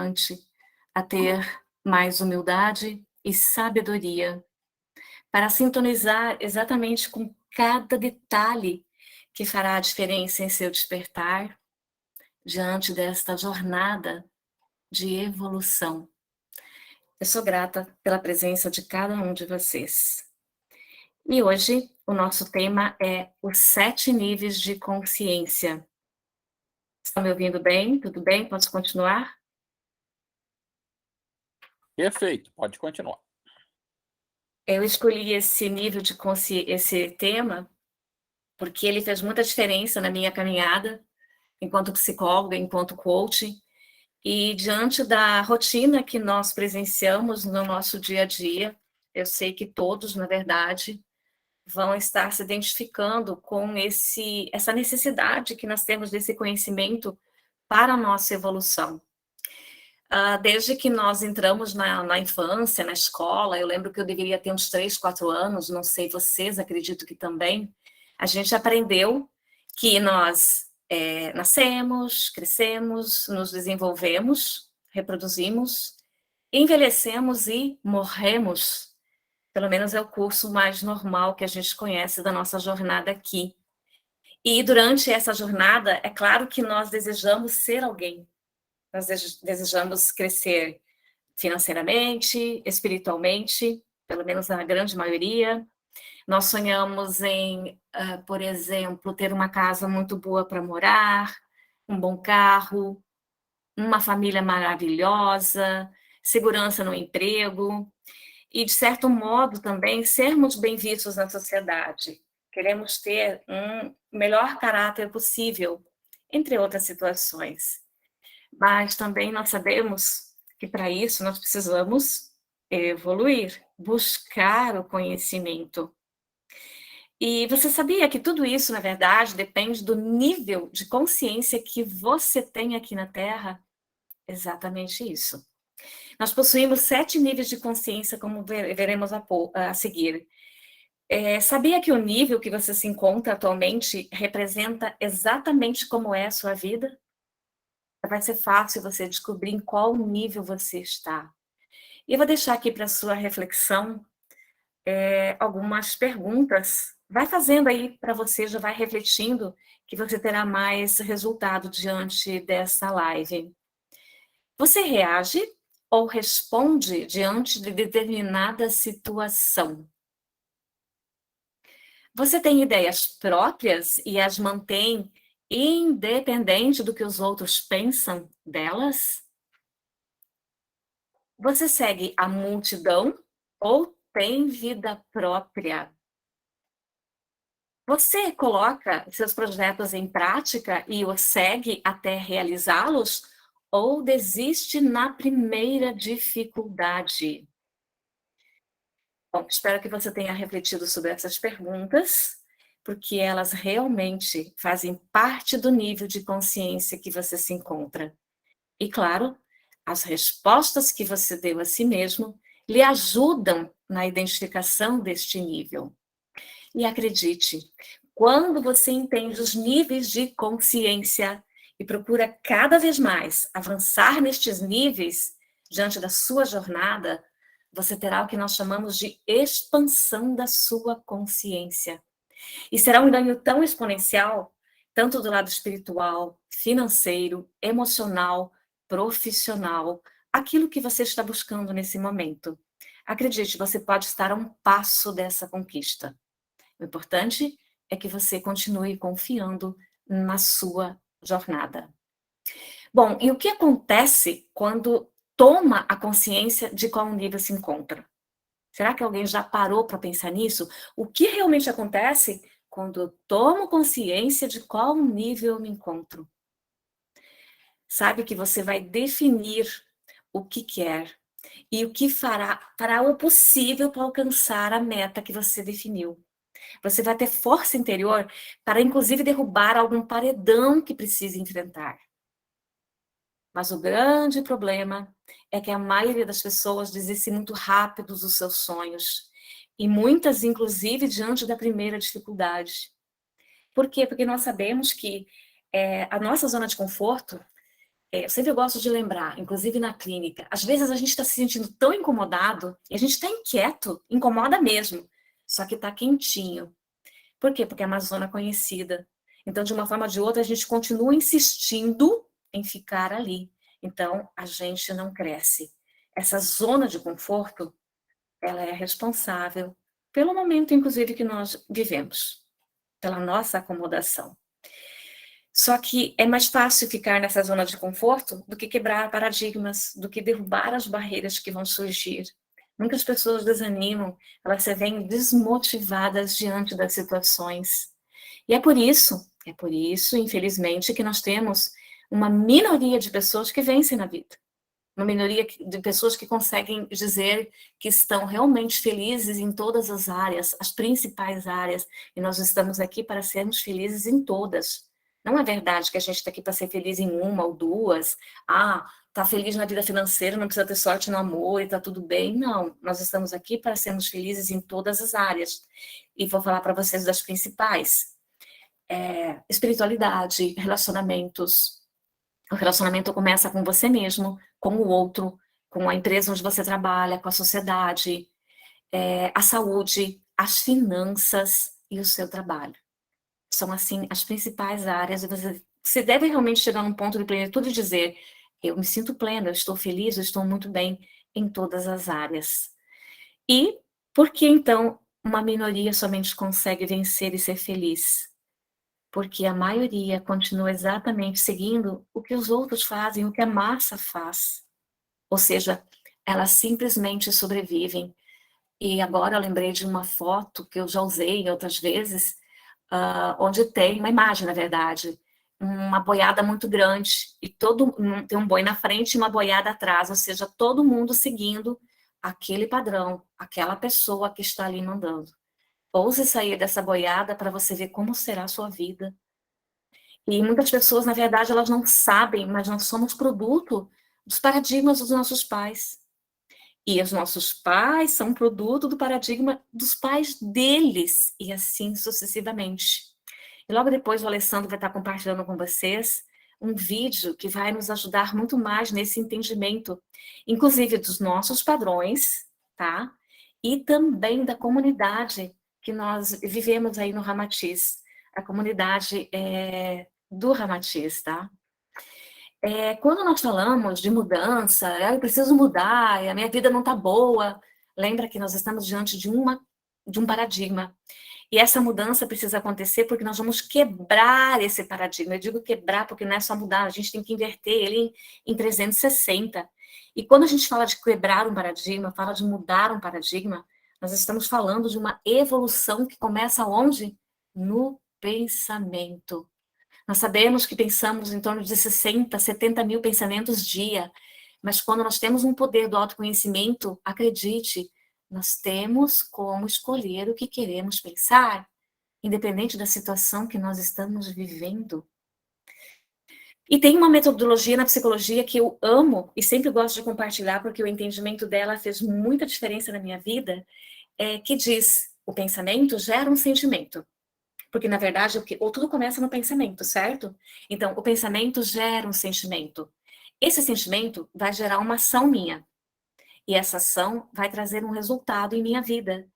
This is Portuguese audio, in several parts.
confiante, a ter mais humildade e sabedoria, para sintonizar exatamente com cada detalhe que fará a diferença em seu despertar diante desta jornada de evolução. Eu sou grata pela presença de cada um de vocês. E hoje o nosso tema é os 7 níveis de consciência. Estão me ouvindo bem? Tudo bem? Posso continuar? Perfeito, pode continuar. Eu escolhi esse nível de esse tema porque ele fez muita diferença na minha caminhada enquanto psicóloga, enquanto coach, e diante da rotina que nós presenciamos no nosso dia a dia, eu sei que todos, na verdade, vão estar se identificando com essa necessidade que nós temos desse conhecimento para a nossa evolução. Desde que nós entramos na infância, na escola, eu lembro que eu deveria ter uns 3, 4 anos, não sei vocês, acredito que também, a gente aprendeu que nós nascemos, crescemos, nos desenvolvemos, reproduzimos, envelhecemos e morremos. Pelo menos é o curso mais normal que a gente conhece da nossa jornada aqui. E durante essa jornada, é claro que nós desejamos ser alguém. Nós desejamos crescer financeiramente, espiritualmente, pelo menos na grande maioria. Nós sonhamos em, por exemplo, ter uma casa muito boa para morar, um bom carro, uma família maravilhosa, segurança no emprego e, de certo modo, também sermos bem vistos na sociedade. Queremos ter um melhor caráter possível, entre outras situações. Mas também nós sabemos que para isso nós precisamos evoluir, buscar o conhecimento. E você sabia que tudo isso, na verdade, depende do nível de consciência que você tem aqui na Terra? Exatamente isso. Nós possuímos 7 níveis de consciência, como veremos a seguir. Sabia que o nível que você se encontra atualmente representa exatamente como é a sua vida? Vai ser fácil você descobrir em qual nível você está. E eu vou deixar aqui para sua reflexão algumas perguntas. Vai fazendo aí para você, já vai refletindo, que você terá mais resultado diante dessa live. Você reage ou responde diante de determinada situação? Você tem ideias próprias e as mantém independente do que os outros pensam delas? Você segue a multidão ou tem vida própria? Você coloca seus projetos em prática e os segue até realizá-los ou desiste na primeira dificuldade? Bom, espero que você tenha refletido sobre essas perguntas, porque elas realmente fazem parte do nível de consciência que você se encontra. E, claro, as respostas que você deu a si mesmo lhe ajudam na identificação deste nível. E acredite, quando você entende os níveis de consciência e procura cada vez mais avançar nestes níveis diante da sua jornada, você terá o que nós chamamos de expansão da sua consciência. E será um ganho tão exponencial, tanto do lado espiritual, financeiro, emocional, profissional, aquilo que você está buscando nesse momento. Acredite, você pode estar a um passo dessa conquista. O importante é que você continue confiando na sua jornada. Bom, e o que acontece quando toma a consciência de qual nível se encontra? Será que alguém já parou para pensar nisso? O que realmente acontece quando eu tomo consciência de qual nível eu me encontro? Sabe que você vai definir o que quer e o que fará o possível para alcançar a meta que você definiu. Você vai ter força interior para, inclusive, derrubar algum paredão que precise enfrentar. Mas o grande problema é que a maioria das pessoas desiste muito rápido dos seus sonhos. E muitas, inclusive, diante da primeira dificuldade. Por quê? Porque nós sabemos que a nossa zona de conforto Eu sempre gosto de lembrar, inclusive na clínica, às vezes a gente está se sentindo tão incomodado, e a gente está inquieto, incomoda mesmo, só que está quentinho. Por quê? Porque é uma zona conhecida. Então, de uma forma ou de outra, a gente continua insistindo em ficar ali. Então, a gente não cresce. Essa zona de conforto, ela é responsável pelo momento, inclusive, que nós vivemos, pela nossa acomodação. Só que é mais fácil ficar nessa zona de conforto do que quebrar paradigmas, do que derrubar as barreiras que vão surgir. Muitas pessoas desanimam, elas se veem desmotivadas diante das situações. E é por isso, infelizmente, que nós temos uma minoria de pessoas que vencem na vida. Uma minoria de pessoas que conseguem dizer que estão realmente felizes em todas as áreas, as principais áreas, e nós estamos aqui para sermos felizes em todas. Não é verdade que a gente está aqui para ser feliz em uma ou duas. Ah, tá feliz na vida financeira, não precisa ter sorte no amor e tá tudo bem. Não, nós estamos aqui para sermos felizes em todas as áreas. E vou falar para vocês das principais. Espiritualidade, relacionamentos. O relacionamento começa com você mesmo, com o outro, com a empresa onde você trabalha, com a sociedade, a saúde, as finanças e o seu trabalho. São, assim, as principais áreas, e você deve realmente chegar num ponto de plenitude e dizer: eu me sinto plena, eu estou feliz, eu estou muito bem em todas as áreas. E por que, então, uma minoria somente consegue vencer e ser feliz? Porque a maioria continua exatamente seguindo o que os outros fazem, o que a massa faz. Ou seja, elas simplesmente sobrevivem. E agora eu lembrei de uma foto que eu já usei outras vezes, onde tem uma imagem, na verdade, uma boiada muito grande, e tem um boi na frente e uma boiada atrás, ou seja, todo mundo seguindo aquele padrão, aquela pessoa que está ali mandando. Ouse sair dessa boiada para você ver como será a sua vida. E muitas pessoas, na verdade, elas não sabem, mas nós somos produto dos paradigmas dos nossos pais. E os nossos pais são produto do paradigma dos pais deles, e assim sucessivamente. E logo depois o Alessandro vai estar compartilhando com vocês um vídeo que vai nos ajudar muito mais nesse entendimento, inclusive dos nossos padrões, tá? E também da comunidade que nós vivemos aí no Ramatiz, a comunidade do Ramatiz, tá? Quando nós falamos de mudança, eu preciso mudar, a minha vida não está boa, lembra que nós estamos diante de um paradigma. E essa mudança precisa acontecer porque nós vamos quebrar esse paradigma. Eu digo quebrar porque não é só mudar, a gente tem que inverter ele em 360. E quando a gente fala de quebrar um paradigma, fala de mudar um paradigma, nós estamos falando de uma evolução que começa onde? No pensamento. Nós sabemos que pensamos em torno de 60, 70 mil pensamentos dia, mas quando nós temos um poder do autoconhecimento, acredite, nós temos como escolher o que queremos pensar, independente da situação que nós estamos vivendo. E tem uma metodologia na psicologia que eu amo e sempre gosto de compartilhar, porque o entendimento dela fez muita diferença na minha vida, que diz: o pensamento gera um sentimento. Porque, na verdade, ou tudo começa no pensamento, certo? Então, o pensamento gera um sentimento. Esse sentimento vai gerar uma ação minha. E essa ação vai trazer um resultado em minha vida.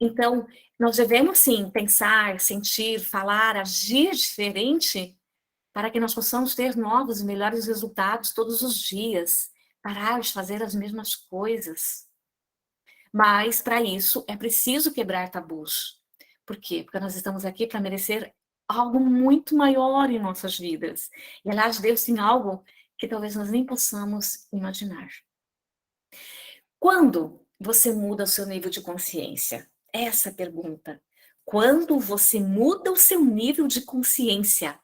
Então, nós devemos, sim, pensar, sentir, falar, agir diferente para que nós possamos ter novos e melhores resultados todos os dias. Parar de fazer as mesmas coisas. Mas, para isso, é preciso quebrar tabus. Por quê? Porque nós estamos aqui para merecer algo muito maior em nossas vidas. E, aliás, Deus tem algo que talvez nós nem possamos imaginar. Quando você muda o seu nível de consciência? Essa pergunta. Quando você muda o seu nível de consciência?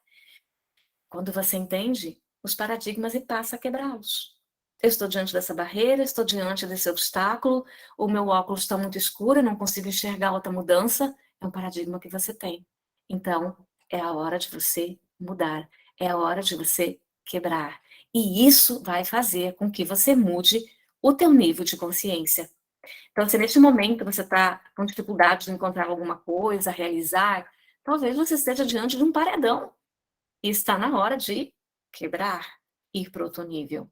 Quando você entende os paradigmas e passa a quebrá-los. Eu estou diante dessa barreira, estou diante desse obstáculo, o meu óculos está muito escuro, eu não consigo enxergar outra mudança, é um paradigma que você tem. Então, é a hora de você mudar, é a hora de você quebrar. E isso vai fazer com que você mude o teu nível de consciência. Então, se neste momento você está com dificuldade de encontrar alguma coisa, realizar, talvez você esteja diante de um paredão. E está na hora de quebrar. ir para outro nível.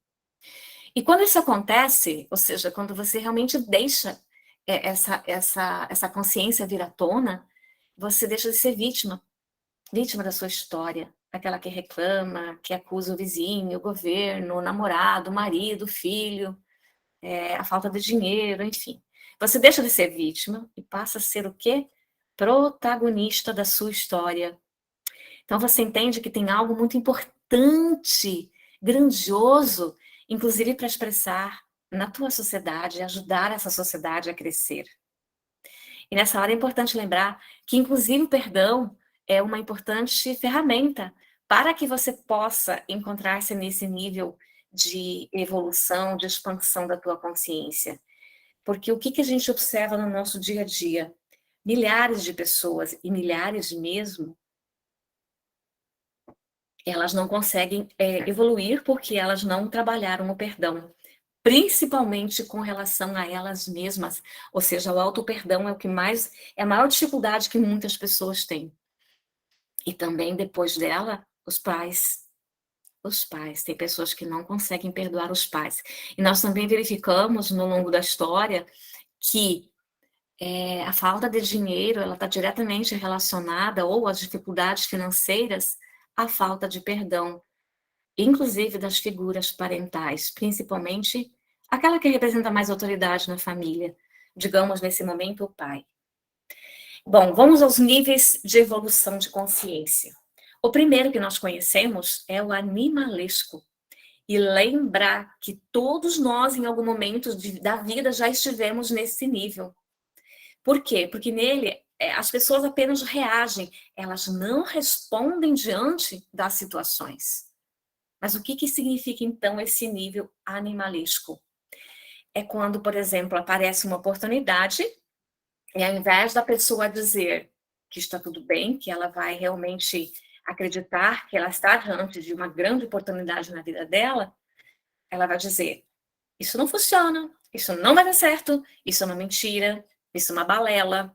E quando isso acontece, ou seja, quando você realmente deixa essa consciência vir à tona, você deixa de ser vítima da sua história, aquela que reclama, que acusa o vizinho, o governo, o namorado, o marido, o filho, a falta de dinheiro, enfim. Você deixa de ser vítima e passa a ser o quê? Protagonista da sua história. Então você entende que tem algo muito importante, grandioso, inclusive para expressar na tua sociedade, ajudar essa sociedade a crescer. E nessa hora é importante lembrar que, inclusive, o perdão é uma importante ferramenta para que você possa encontrar-se nesse nível de evolução, de expansão da tua consciência. Porque o que a gente observa no nosso dia a dia? Milhares de pessoas, e milhares mesmo, elas não conseguem evoluir porque elas não trabalharam o perdão, principalmente com relação a elas mesmas, ou seja, o auto-perdão é o que mais, é a maior dificuldade que muitas pessoas têm. E também, depois dela, os pais. Os pais, tem pessoas que não conseguem perdoar os pais. E nós também verificamos, no longo da história, que a falta de dinheiro, ela está diretamente relacionada, ou as dificuldades financeiras, à falta de perdão, inclusive das figuras parentais, principalmente aquela que representa mais autoridade na família, digamos, nesse momento, o pai. Bom, vamos aos níveis de evolução de consciência. O primeiro que nós conhecemos é o animalesco. E lembrar que todos nós, em algum momento da vida, já estivemos nesse nível. Por quê? Porque nele, as pessoas apenas reagem, elas não respondem diante das situações. Mas o que significa, então, esse nível animalesco? É quando, por exemplo, aparece uma oportunidade e ao invés da pessoa dizer que está tudo bem, que ela vai realmente acreditar que ela está diante de uma grande oportunidade na vida dela, ela vai dizer, isso não funciona, isso não vai dar certo, isso é uma mentira, isso é uma balela,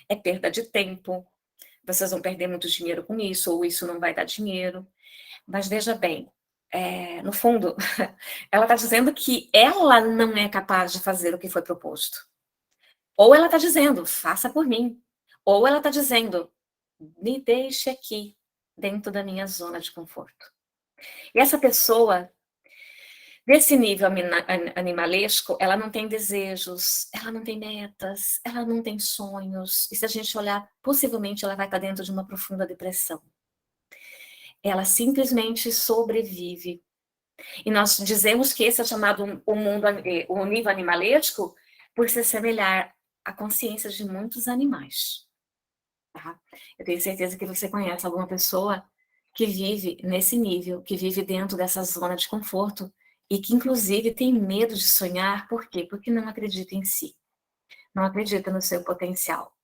é perda de tempo, vocês vão perder muito dinheiro com isso, ou isso não vai dar dinheiro. Mas veja bem, no fundo, ela está dizendo que ela não é capaz de fazer o que foi proposto. Ou ela está dizendo, faça por mim. Ou ela está dizendo, me deixe aqui, dentro da minha zona de conforto. E essa pessoa, desse nível animalesco, ela não tem desejos, ela não tem metas, ela não tem sonhos. E se a gente olhar, possivelmente ela vai estar dentro de uma profunda depressão. Ela simplesmente sobrevive. E nós dizemos que esse é chamado o nível animalesco por se assemelhar à consciência de muitos animais. Tá? Eu tenho certeza que você conhece alguma pessoa que vive nesse nível, que vive dentro dessa zona de conforto e que, inclusive, tem medo de sonhar. Por quê? Porque não acredita em si, não acredita no seu potencial.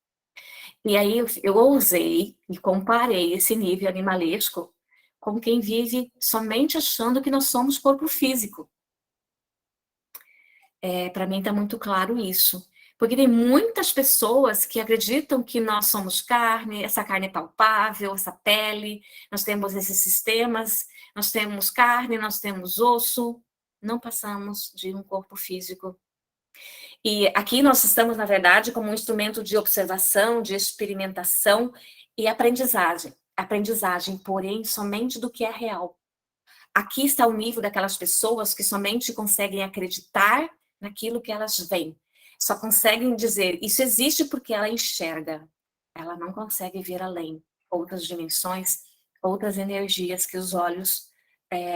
E aí eu ousei e comparei esse nível animalesco com quem vive somente achando que nós somos corpo físico. Para mim está muito claro isso. Porque tem muitas pessoas que acreditam que nós somos carne, essa carne é palpável, essa pele, nós temos esses sistemas, nós temos carne, nós temos osso, não passamos de um corpo físico. E aqui nós estamos, na verdade, como um instrumento de observação, de experimentação e aprendizagem. Aprendizagem, porém, somente do que é real. Aqui está o nível daquelas pessoas que somente conseguem acreditar naquilo que elas veem. Só conseguem dizer, isso existe porque ela enxerga. Ela não consegue ver além, outras dimensões, outras energias que os olhos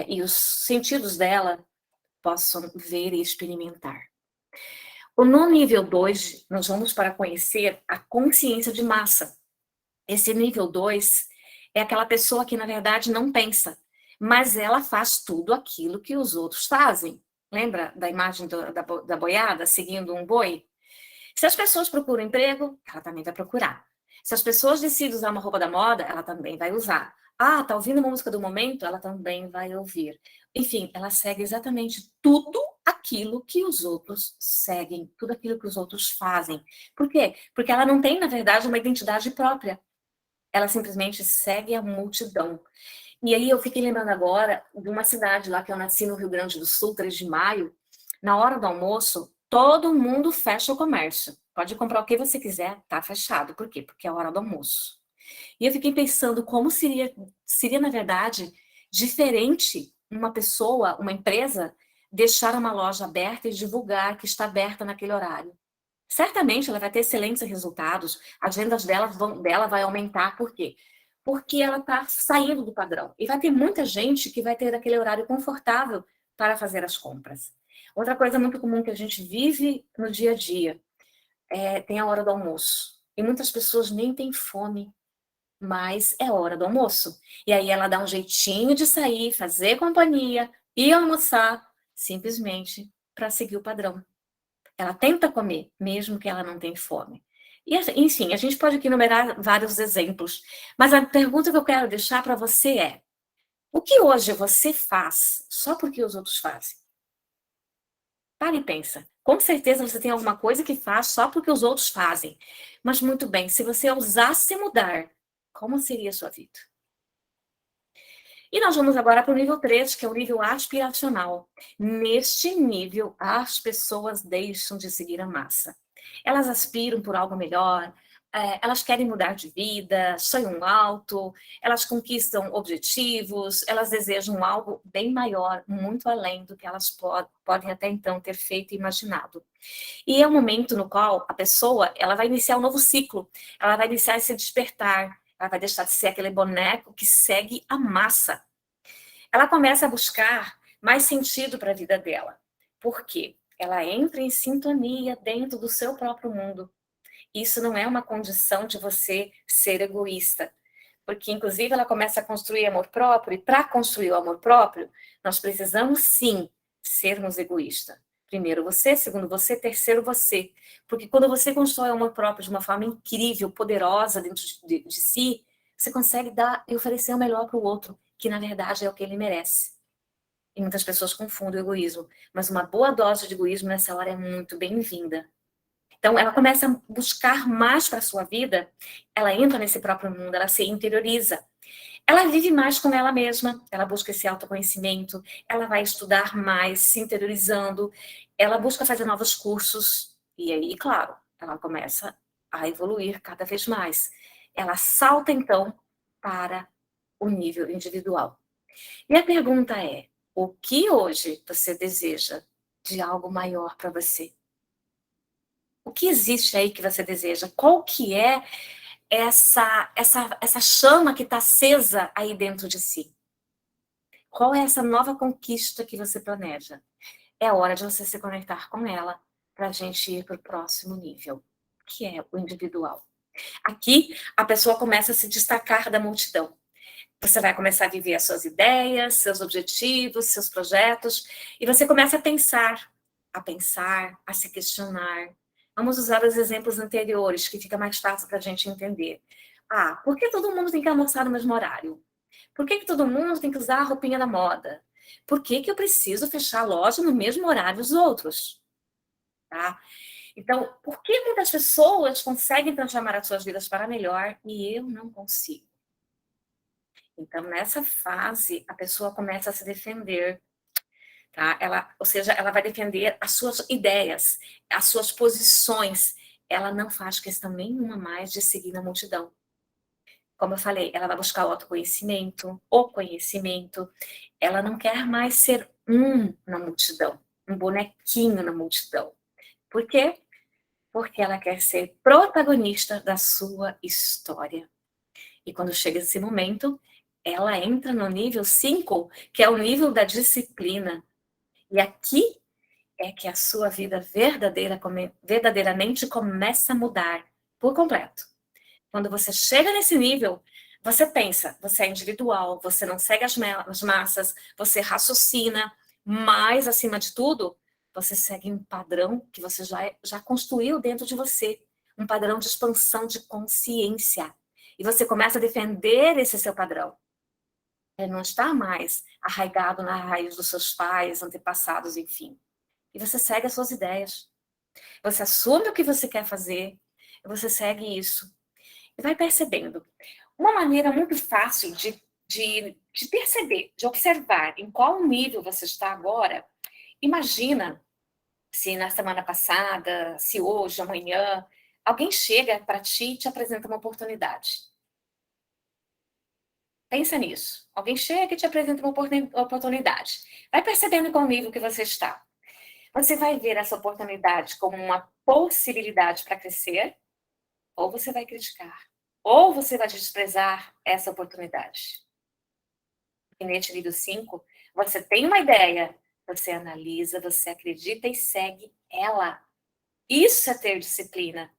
e os sentidos dela possam ver e experimentar. No nível 2, nós vamos para conhecer a consciência de massa. Esse nível 2 é aquela pessoa que, na verdade, não pensa, mas ela faz tudo aquilo que os outros fazem. Lembra da imagem da boiada seguindo um boi? Se as pessoas procuram emprego, ela também vai procurar. Se as pessoas decidem usar uma roupa da moda, ela também vai usar. Ah, tá ouvindo uma música do momento? Ela também vai ouvir. Enfim, ela segue exatamente tudo aquilo que os outros seguem, tudo aquilo que os outros fazem. Por quê? Porque ela não tem, na verdade, uma identidade própria. Ela simplesmente segue a multidão. E aí eu fiquei lembrando agora de uma cidade lá que eu nasci, no Rio Grande do Sul, 3 de maio. Na hora do almoço, todo mundo fecha o comércio. Pode comprar o que você quiser, tá fechado. Por quê? Porque é a hora do almoço. E eu fiquei pensando como seria na verdade, diferente uma pessoa, uma empresa, deixar uma loja aberta e divulgar que está aberta naquele horário. Certamente ela vai ter excelentes resultados, as vendas dela vai aumentar, por quê? Porque ela está saindo do padrão. E vai ter muita gente que vai ter aquele horário confortável para fazer as compras. Outra coisa muito comum que a gente vive no dia a dia tem a hora do almoço. E muitas pessoas nem têm fome, mas é hora do almoço. E aí ela dá um jeitinho de sair, fazer companhia e almoçar, simplesmente para seguir o padrão. Ela tenta comer, mesmo que ela não tenha fome. E, enfim, a gente pode aqui enumerar vários exemplos, mas a pergunta que eu quero deixar para você é: o que hoje você faz só porque os outros fazem? Para e pensa. Com certeza você tem alguma coisa que faz só porque os outros fazem. Mas muito bem, se você ousasse mudar, como seria a sua vida? E nós vamos agora para o nível 3, que é o nível aspiracional. Neste nível, as pessoas deixam de seguir a massa. Elas aspiram por algo melhor, elas querem mudar de vida, sonham alto, elas conquistam objetivos, elas desejam algo bem maior, muito além do que elas podem até então ter feito e imaginado. E é um momento no qual a pessoa ela vai iniciar um novo ciclo, ela vai iniciar esse despertar, ela vai deixar de ser aquele boneco que segue a massa. Ela começa a buscar mais sentido para a vida dela. Por quê? Ela entra em sintonia dentro do seu próprio mundo. Isso não é uma condição de você ser egoísta, porque inclusive ela começa a construir amor próprio, e para construir o amor próprio, nós precisamos sim sermos egoístas. Primeiro você, segundo você, terceiro você. Porque quando você constrói o amor próprio de uma forma incrível, poderosa dentro de si, você consegue dar e oferecer o melhor para o outro, que na verdade é o que ele merece. E muitas pessoas confundem o egoísmo, mas uma boa dose de egoísmo nessa hora é muito bem-vinda. Então, ela começa a buscar mais para a sua vida, ela entra nesse próprio mundo, ela se interioriza. Ela vive mais com ela mesma, ela busca esse autoconhecimento, ela vai estudar mais, se interiorizando, ela busca fazer novos cursos, e aí, claro, ela começa a evoluir cada vez mais. Ela salta, então, para o nível individual. E a pergunta é: o que hoje você deseja de algo maior para você? O que existe aí que você deseja? Qual que é essa chama que está acesa aí dentro de si? Qual é essa nova conquista que você planeja? É hora de você se conectar com ela para a gente ir para o próximo nível, que é o individual. Aqui, a pessoa começa a se destacar da multidão. Você vai começar a viver as suas ideias, seus objetivos, seus projetos, e você começa a se questionar. Vamos usar os exemplos anteriores, que fica mais fácil para a gente entender. Ah, por que todo mundo tem que almoçar no mesmo horário? Por que todo mundo tem que usar a roupinha da moda? Por que eu preciso fechar a loja no mesmo horário dos outros? Tá? Então, por que muitas pessoas conseguem transformar as suas vidas para melhor e eu não consigo? Então, nessa fase, a pessoa começa a se defender, tá? Ou seja, ela vai defender as suas ideias, as suas posições. Ela não faz questão nenhuma mais de seguir na multidão. Como eu falei, ela vai buscar o autoconhecimento, o conhecimento. Ela não quer mais ser na multidão, um bonequinho na multidão. Por quê? Porque ela quer ser protagonista da sua história. E quando chega esse momento, ela entra no nível 5, que é o nível da disciplina. E aqui é que a sua vida verdadeiramente começa a mudar por completo. Quando você chega nesse nível, você pensa, você é individual, você não segue as massas, você raciocina, mas, acima de tudo, você segue um padrão que você já construiu dentro de você, um padrão de expansão de consciência. E você começa a defender esse seu padrão. Ele não está mais arraigado na raiz dos seus pais, antepassados, enfim. E você segue as suas ideias. Você assume o que você quer fazer, e você segue isso. E vai percebendo. Uma maneira muito fácil de de perceber, de observar em qual nível você está agora. Imagina se na semana passada, se hoje, amanhã, alguém chega para ti e te apresenta uma oportunidade. Pensa nisso. Alguém chega e te apresenta uma oportunidade. Vai percebendo em qual nível que você está. Você vai ver essa oportunidade como uma possibilidade para crescer, ou você vai criticar, ou você vai desprezar essa oportunidade. E neste nível 5, você tem uma ideia, você analisa, você acredita e segue ela. Isso é ter disciplina.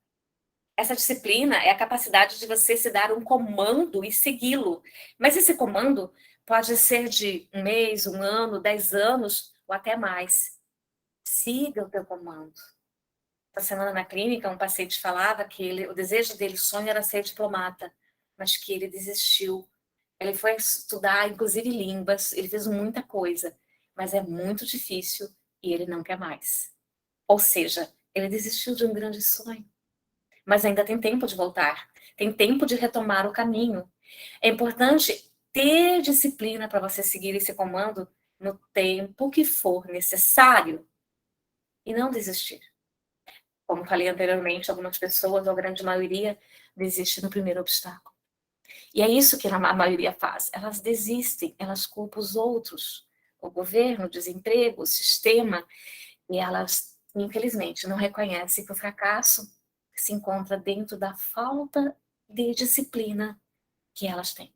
Essa disciplina é a capacidade de você se dar um comando e segui-lo. Mas esse comando pode ser de 1 mês, 1 ano, 10 anos ou até mais. Siga o teu comando. Essa semana na clínica, um paciente falava que o desejo dele, o sonho era ser diplomata, mas que ele desistiu. Ele foi estudar, inclusive, línguas, ele fez muita coisa, mas é muito difícil e ele não quer mais. Ou seja, ele desistiu de um grande sonho. Mas ainda tem tempo de voltar, tem tempo de retomar o caminho. É importante ter disciplina para você seguir esse comando no tempo que for necessário e não desistir. Como falei anteriormente, algumas pessoas, ou a grande maioria, desiste no primeiro obstáculo. E é isso que a maioria faz. Elas desistem, elas culpam os outros, o governo, o desemprego, o sistema, e elas, infelizmente, não reconhecem que o fracasso se encontra dentro da falta de disciplina que elas têm.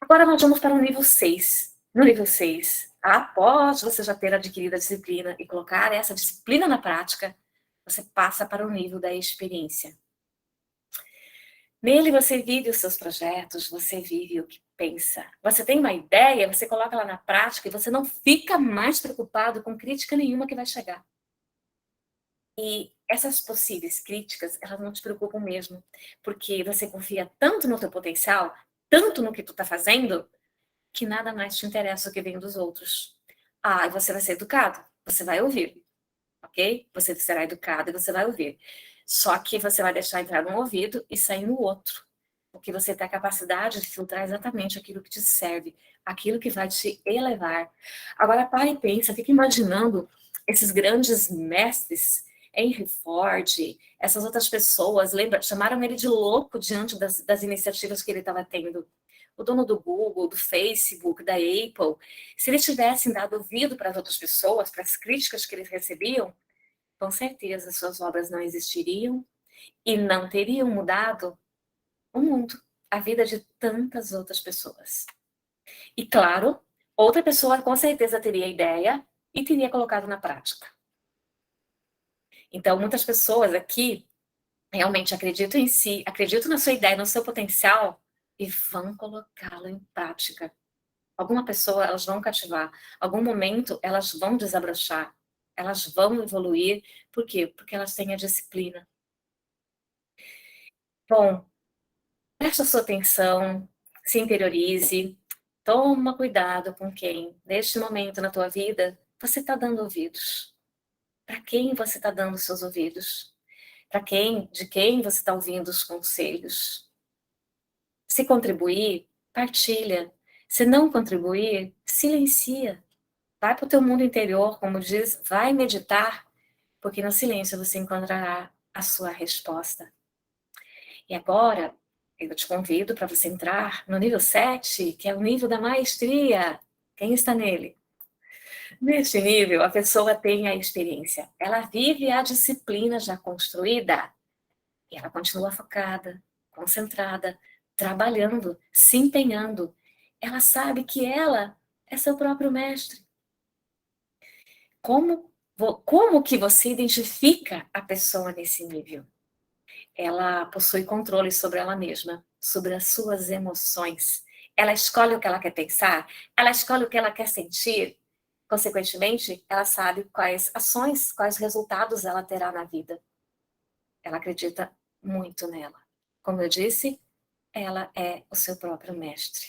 Agora nós vamos para o nível 6. No nível 6, após você já ter adquirido a disciplina e colocar essa disciplina na prática, você passa para o nível da experiência. Nele você vive os seus projetos, você vive o que pensa. Você tem uma ideia, você coloca ela na prática e você não fica mais preocupado com crítica nenhuma que vai chegar. E essas possíveis críticas, elas não te preocupam mesmo, porque você confia tanto no teu potencial, tanto no que tu tá fazendo, que nada mais te interessa o que vem dos outros. Ah, e você vai ser educado, você vai ouvir, ok? Você será educado e você vai ouvir. Só que você vai deixar entrar num ouvido e sair no outro, porque você tem a capacidade de filtrar exatamente aquilo que te serve, aquilo que vai te elevar. Agora, para e pensa, fica imaginando esses grandes mestres, Henry Ford, essas outras pessoas, lembra, chamaram ele de louco diante das iniciativas que ele estava tendo. O dono do Google, do Facebook, da Apple, se eles tivessem dado ouvido para as outras pessoas, para as críticas que eles recebiam, com certeza suas obras não existiriam e não teriam mudado o mundo, a vida de tantas outras pessoas. E claro, outra pessoa com certeza teria ideia e teria colocado na prática. Então, muitas pessoas aqui realmente acreditam em si, acreditam na sua ideia, no seu potencial e vão colocá-lo em prática. Alguma pessoa elas vão cativar, algum momento elas vão desabrochar, elas vão evoluir. Por quê? Porque elas têm a disciplina. Bom, preste a sua atenção, se interiorize, toma cuidado com quem, neste momento na tua vida, você está dando ouvidos. Para quem você está dando seus ouvidos? De quem você está ouvindo os conselhos? Se contribuir, partilha. Se não contribuir, silencia. Vai para o teu mundo interior, como diz, vai meditar, porque no silêncio você encontrará a sua resposta. E agora, eu te convido para você entrar no nível 7, que é o nível da maestria. Quem está nele? Neste nível, a pessoa tem a experiência. Ela vive a disciplina já construída. E ela continua focada, concentrada, trabalhando, se empenhando. Ela sabe que ela é seu próprio mestre. Como que você identifica a pessoa nesse nível? Ela possui controle sobre ela mesma, sobre as suas emoções. Ela escolhe o que ela quer pensar, ela escolhe o que ela quer sentir. Consequentemente, ela sabe quais ações, quais resultados ela terá na vida. Ela acredita muito nela. Como eu disse, ela é o seu próprio mestre.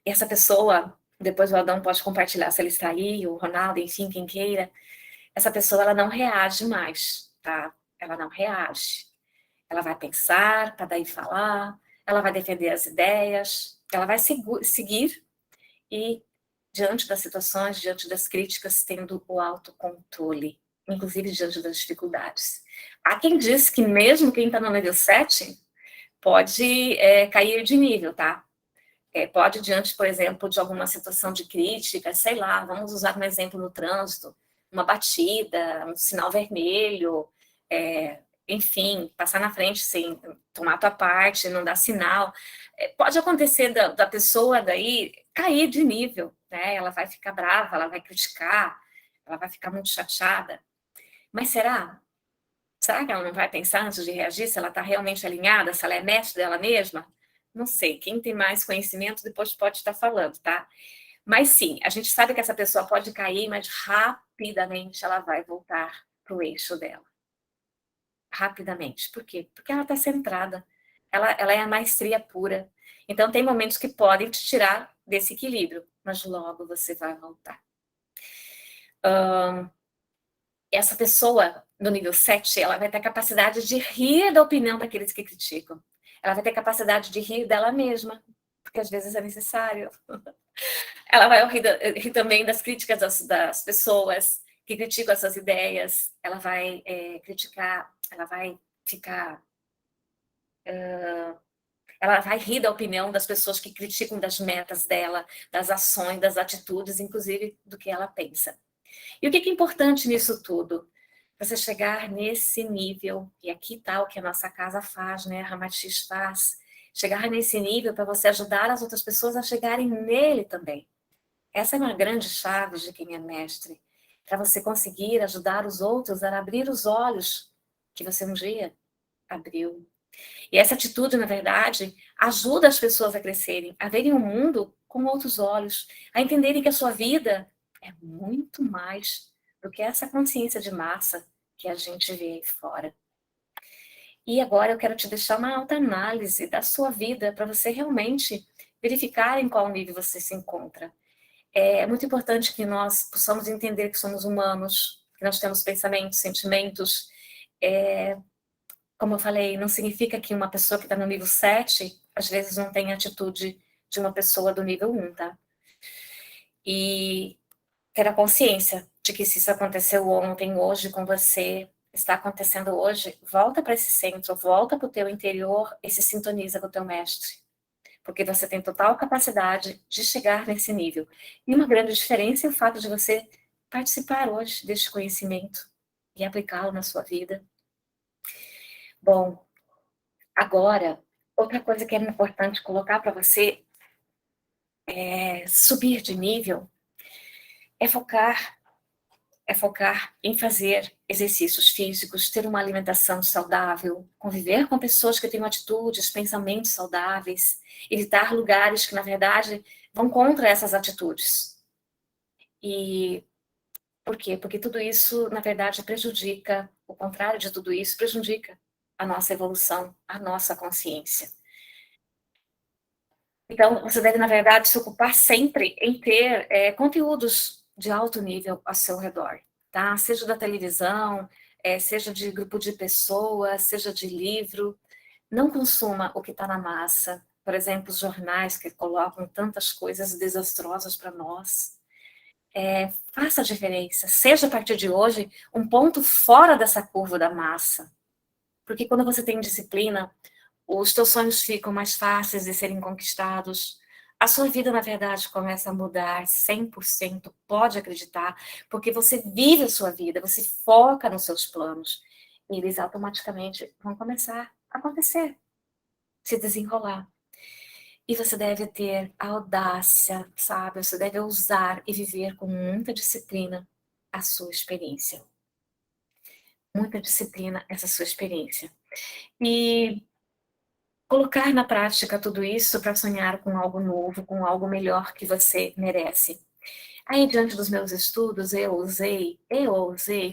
Essa pessoa, depois o Adão pode compartilhar se ele está aí, o Ronaldo, enfim, quem queira. Essa pessoa, ela não reage mais, tá? Ela não reage. Ela vai pensar, para daí falar, ela vai defender as ideias, ela vai seguir e, diante das situações, diante das críticas, tendo o autocontrole, inclusive diante das dificuldades. Há quem diz que mesmo quem está no nível 7 pode cair de nível, tá? Pode, diante, por exemplo, de alguma situação de crítica, sei lá, vamos usar um exemplo no trânsito, uma batida, um sinal vermelho, enfim, passar na frente sem tomar a tua parte, não dar sinal. Pode acontecer da pessoa daí cair de nível, né? Ela vai ficar brava, ela vai criticar, ela vai ficar muito chateada. Mas será? Será que ela não vai pensar antes de reagir se ela está realmente alinhada, se ela é mestre dela mesma? Não sei, quem tem mais conhecimento depois pode estar falando, tá? Mas sim, a gente sabe que essa pessoa pode cair, mas rapidamente ela vai voltar para o eixo dela. Rapidamente. Por quê? Porque ela está centrada. Ela é a maestria pura. Então, tem momentos que podem te tirar desse equilíbrio, mas logo você vai voltar. Essa pessoa, no nível 7, ela vai ter a capacidade de rir da opinião daqueles que criticam. Ela vai ter a capacidade de rir dela mesma, porque às vezes é necessário. Ela vai rir também das críticas das pessoas que criticam essas ideias. Ela vai criticar, ela vai ficar... ela vai rir da opinião das pessoas que criticam das metas dela, das ações, das atitudes, inclusive do que ela pensa. E o que é importante nisso tudo? Você chegar nesse nível, e aqui está o que a nossa casa faz, né? A Ramatiz faz. Chegar nesse nível para você ajudar as outras pessoas a chegarem nele também. Essa é uma grande chave de quem é mestre. Para você conseguir ajudar os outros a abrir os olhos que você um dia abriu. E essa atitude, na verdade, ajuda as pessoas a crescerem, a verem o mundo com outros olhos, a entenderem que a sua vida é muito mais do que essa consciência de massa que a gente vê aí fora. E agora eu quero te deixar uma autoanálise da sua vida para você realmente verificar em qual nível você se encontra. É muito importante que nós possamos entender que somos humanos, que nós temos pensamentos, sentimentos. Como eu falei, não significa que uma pessoa que está no nível 7, às vezes não tem a atitude de uma pessoa do nível 1, tá? E ter a consciência de que se isso aconteceu ontem, hoje com você, está acontecendo hoje, volta para esse centro, volta para o teu interior e se sintoniza com o teu mestre. Porque você tem total capacidade de chegar nesse nível. E uma grande diferença é o fato de você participar hoje deste conhecimento e aplicá-lo na sua vida. Bom, agora, outra coisa que é importante colocar para você subir de nível é focar em fazer exercícios físicos, ter uma alimentação saudável, conviver com pessoas que tenham atitudes, pensamentos saudáveis, evitar lugares que, na verdade, vão contra essas atitudes. E por quê? Porque tudo isso, na verdade, prejudica, o contrário de tudo isso, prejudica a nossa evolução, a nossa consciência. Então, você deve, na verdade, se ocupar sempre em ter conteúdos de alto nível ao seu redor, tá? Seja da televisão, seja de grupo de pessoas, seja de livro. Não consuma o que está na massa. Por exemplo, os jornais que colocam tantas coisas desastrosas para nós. Faça a diferença. Seja, a partir de hoje, um ponto fora dessa curva da massa. Porque quando você tem disciplina, os teus sonhos ficam mais fáceis de serem conquistados. A sua vida, na verdade, começa a mudar 100%, pode acreditar, porque você vive a sua vida, você foca nos seus planos. E eles automaticamente vão começar a acontecer, se desenrolar. E você deve ter a audácia, sabe? Você deve ousar e viver com muita disciplina a sua experiência. Muita disciplina essa sua experiência. E colocar na prática tudo isso para sonhar com algo novo, com algo melhor que você merece. Aí, diante dos meus estudos, eu ousei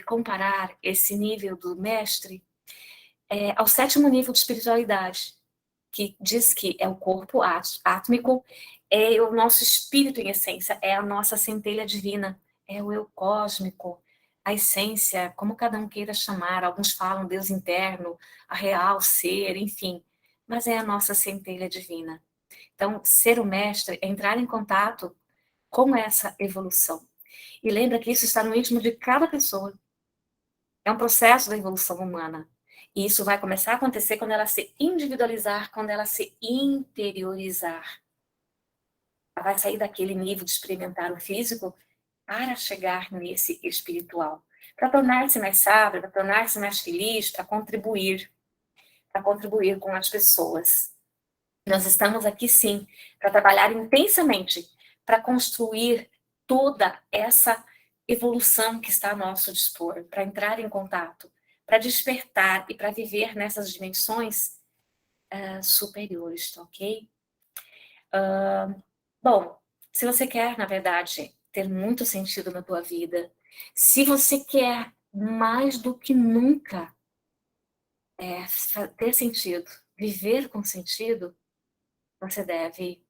comparar esse nível do mestre ao 7º nível de espiritualidade, que diz que é o corpo átmico, é o nosso espírito em essência, é a nossa centelha divina, é o eu cósmico, a essência, como cada um queira chamar, alguns falam Deus interno, a real ser, enfim. mas é a nossa centelha divina. Então, ser o mestre é entrar em contato com essa evolução. E lembra que isso está no íntimo de cada pessoa. É um processo da evolução humana. E isso vai começar a acontecer quando ela se individualizar, quando ela se interiorizar. Ela vai sair daquele nível de experimentar o físico para chegar nesse espiritual. Para tornar-se mais sábio, para tornar-se mais feliz, para contribuir com as pessoas. Nós estamos aqui, sim, para trabalhar intensamente, para construir toda essa evolução que está a nosso dispor, para entrar em contato, para despertar e para viver nessas dimensões superiores, tá ok? Bom, se você quer, na verdade, ter muito sentido na tua vida, se você quer mais do que nunca ter sentido, viver com sentido, você deve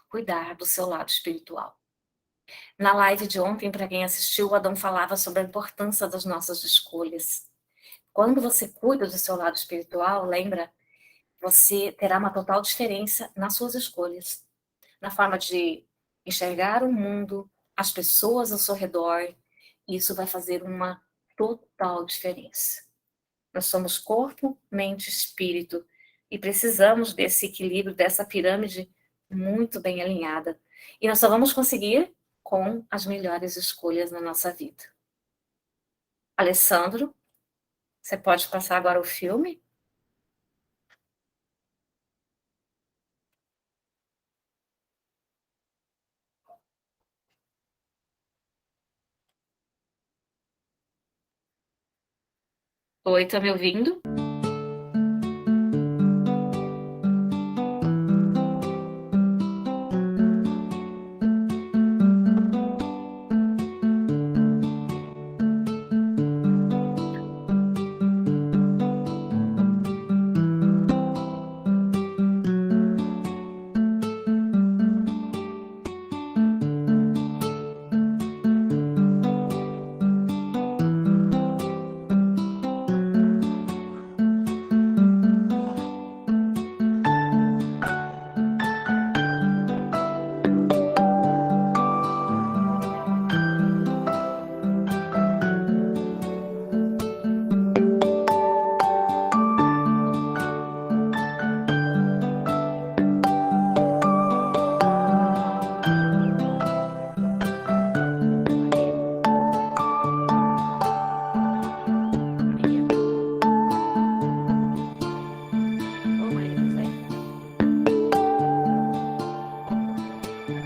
cuidar do seu lado espiritual. Na live de ontem, para quem assistiu, o Adão falava sobre a importância das nossas escolhas. Quando você cuida do seu lado espiritual, lembra, você terá uma total diferença nas suas escolhas, na forma de enxergar o mundo, as pessoas ao seu redor. Isso vai fazer uma total diferença. Nós somos corpo, mente, espírito e precisamos desse equilíbrio, dessa pirâmide muito bem alinhada. E nós só vamos conseguir com as melhores escolhas na nossa vida. Alessandro, você pode passar agora o filme? Oi, tá me ouvindo?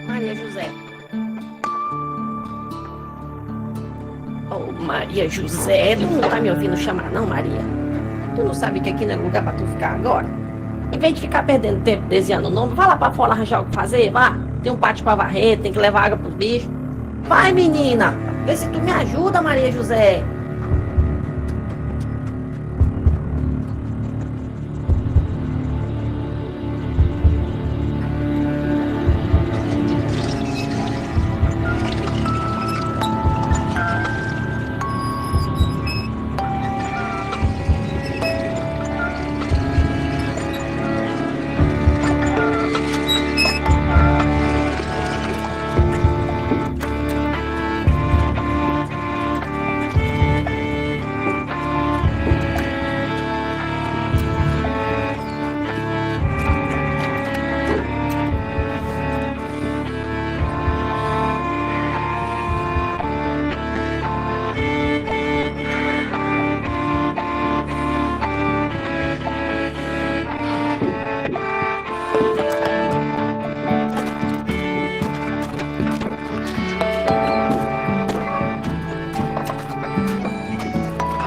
Maria José. Oh, Maria José, tu não tá me ouvindo chamar, não, Maria? Tu não sabe que aqui não é lugar pra tu ficar agora? Em vez de ficar perdendo tempo desenhando o nome, vai lá pra fora arranjar o que fazer, vá. Tem um pátio pra varrer, tem que levar água pros bichos. Vai, menina, vê se tu me ajuda, Maria José.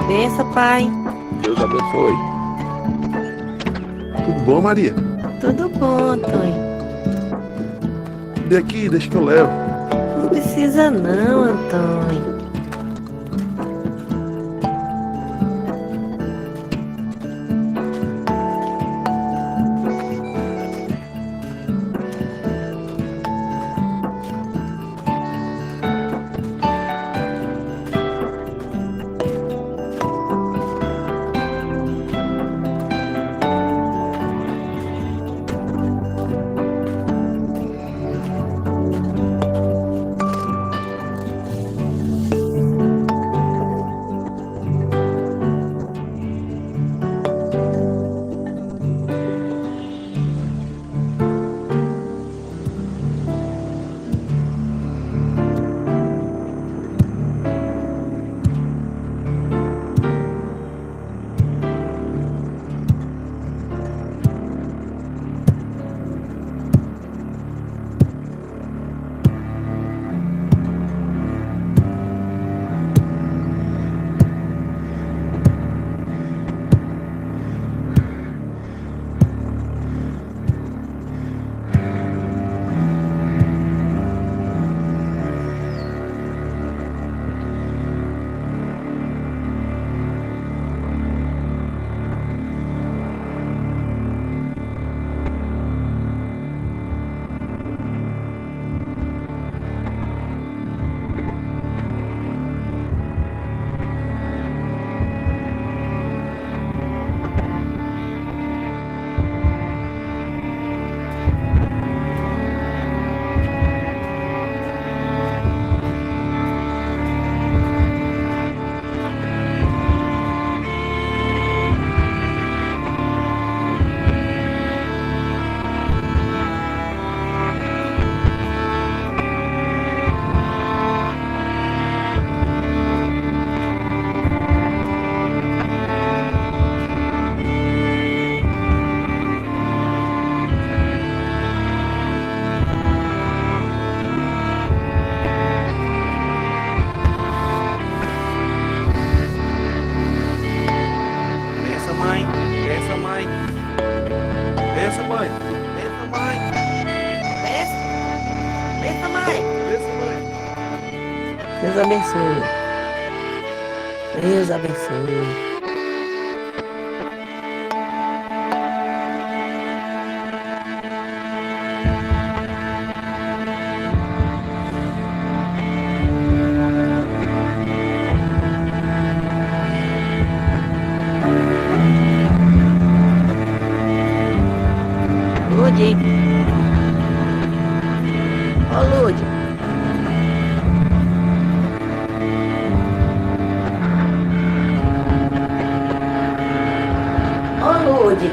Benção, pai. Deus abençoe. Tudo bom, Maria? Tudo bom, Antônio. Vem aqui, deixa que eu levo. Não precisa não, Antônio. Deus abençoe. Deus abençoe. Lude. Ô, Lude. Ô, Lude.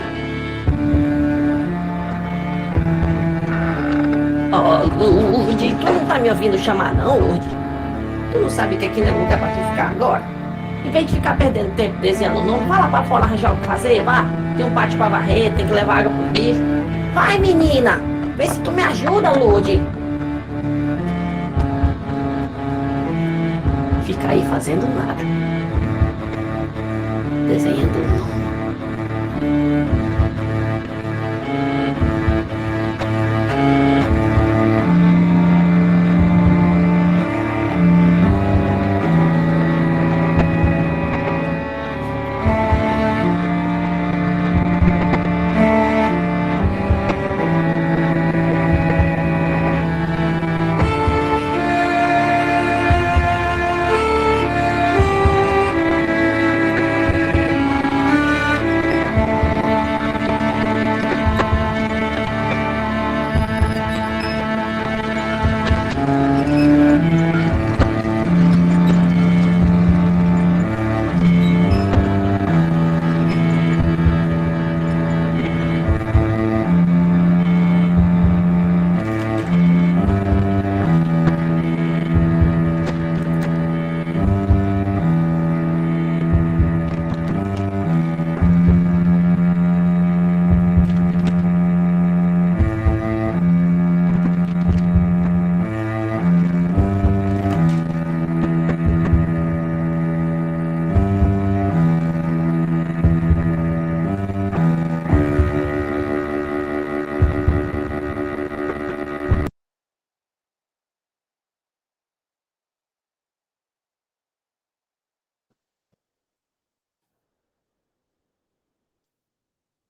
Ô, Lude, tu não tá me ouvindo chamar, não, Lude? Tu não sabe que aqui não é lugar pra tu ficar agora? Em vez de ficar perdendo tempo desenhando o nome, vai lá pra fora arranjar o que fazer, vá. Tem um pátio pra varrer, tem que levar água pro bicho. Vai, menina! Vê se tu me ajuda, Lude. Fica aí fazendo nada. Desenhando o nome.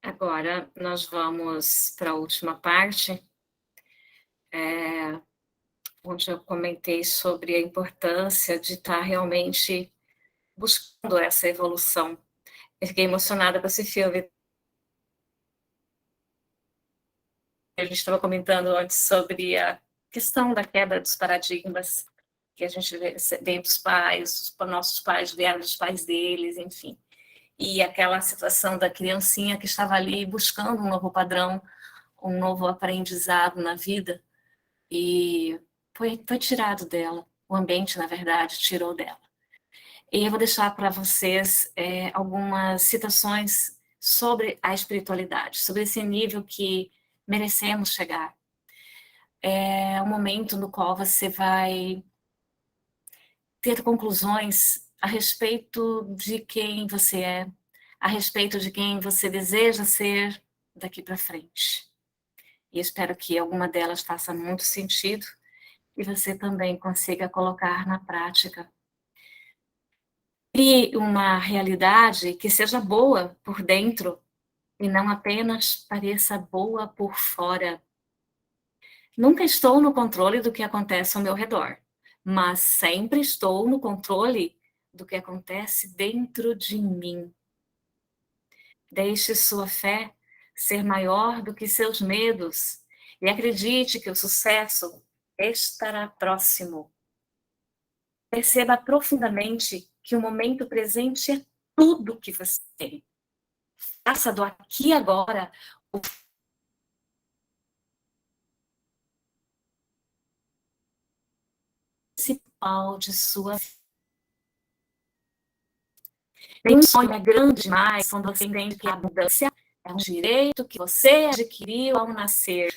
Agora, nós vamos para a última parte, onde eu comentei sobre a importância de estar realmente buscando essa evolução. Eu fiquei emocionada com esse filme. A gente estava comentando antes sobre a questão da quebra dos paradigmas que a gente vem dos pais, os nossos pais vieram dos pais deles, enfim. E aquela situação da criancinha que estava ali buscando um novo padrão, um novo aprendizado na vida, e foi tirado dela. O ambiente, na verdade, tirou dela. E eu vou deixar para vocês algumas citações sobre a espiritualidade, sobre esse nível que merecemos chegar. É um momento no qual você vai ter conclusões a respeito de quem você é, a respeito de quem você deseja ser daqui para frente. E espero que alguma delas faça muito sentido e você também consiga colocar na prática. Crie uma realidade que seja boa por dentro e não apenas pareça boa por fora. Nunca estou no controle do que acontece ao meu redor, mas sempre estou no controle do que acontece dentro de mim. Deixe sua fé ser maior do que seus medos e acredite que o sucesso estará próximo. Perceba profundamente que o momento presente é tudo que você tem. Faça do aqui e agora o principal de sua vida. Nenhum sonho é grande demais quando você entende que a abundância é um direito que você adquiriu ao nascer.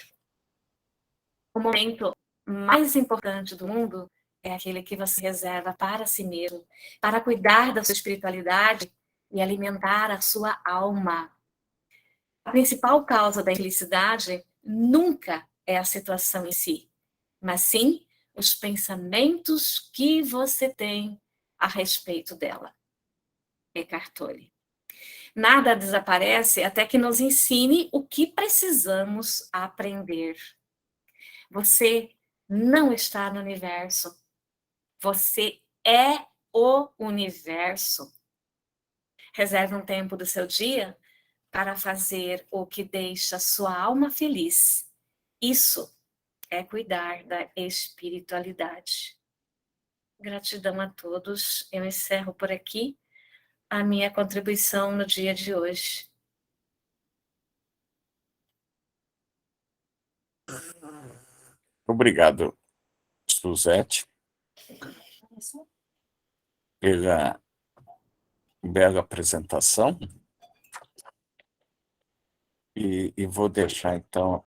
O momento mais importante do mundo é aquele que você reserva para si mesmo, para cuidar da sua espiritualidade e alimentar a sua alma. A principal causa da infelicidade nunca é a situação em si, mas sim os pensamentos que você tem a respeito dela. Eckhart Tolle. Nada desaparece até que nos ensine o que precisamos aprender. Você não está no universo. Você é o universo. Reserve um tempo do seu dia para fazer o que deixa sua alma feliz. Isso é cuidar da espiritualidade. Gratidão a todos. Eu encerro por aqui a minha contribuição no dia de hoje. Obrigado, Suzete, pela bela apresentação. E vou deixar, então,